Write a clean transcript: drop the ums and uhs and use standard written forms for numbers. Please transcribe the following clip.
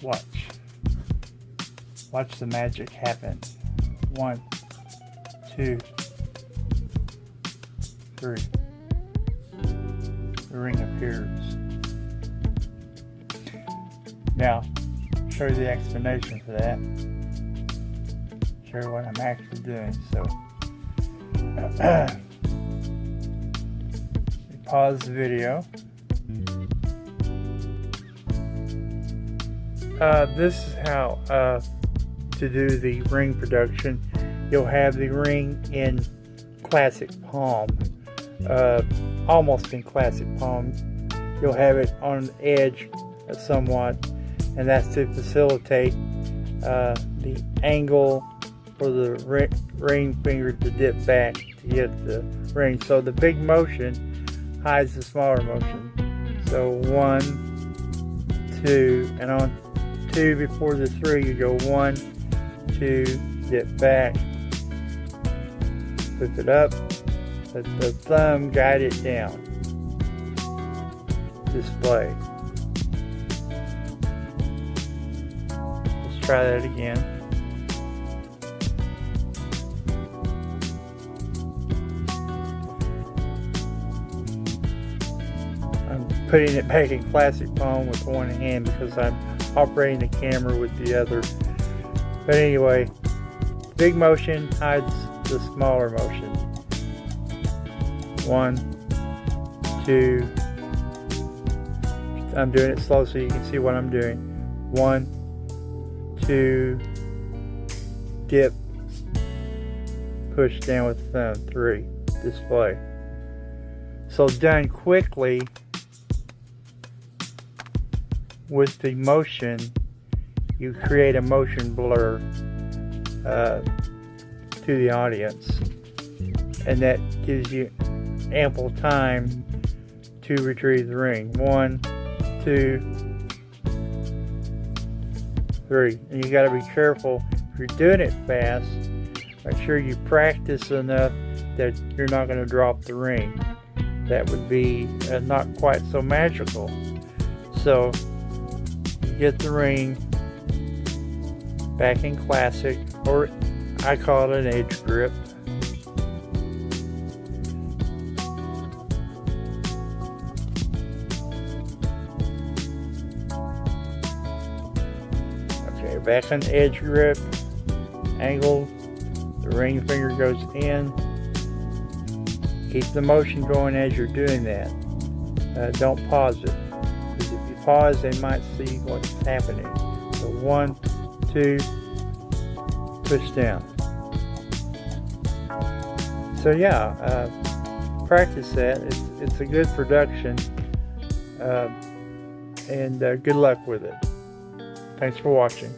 Watch the magic happen. 1, 2, 3. The ring appears. Now, show you the explanation for that. Show you what I'm actually doing. So, pause the video. This is how to do the ring production. You'll have the ring in classic palm, almost in classic palm. You'll have it on the edge somewhat, and that's to facilitate the angle for the ring finger to dip back to get the ring. So the big motion hides the smaller motion. So 1, 2, and on 2 before the 3 you go 1, 2, dip back, lift it up, let the thumb guide it down, display. Let's try that again. I'm putting it back in classic palm with one hand because I'm operating the camera with the other. But anyway, big motion hides the smaller motion. 1, 2. I'm doing it slow so you can see what I'm doing. 1, 2, dip, push down with the thumb. 3, display. So done quickly with the motion, you create a motion blur to the audience, and that gives you ample time to retrieve the ring. 1, 2, 3. And you got to be careful if you're doing it fast. Make sure you practice enough that you're not going to drop the ring. That would be not quite so magical. So you get the ring back in classic, or I call it an edge grip. Okay, back on the edge grip, angle, the ring finger goes in. Keep the motion going as you're doing that. Don't pause it, because if you pause, they might see what's happening. So 1, 2, push down. So yeah, practice that. It's a good production, and good luck with it. Thanks for watching.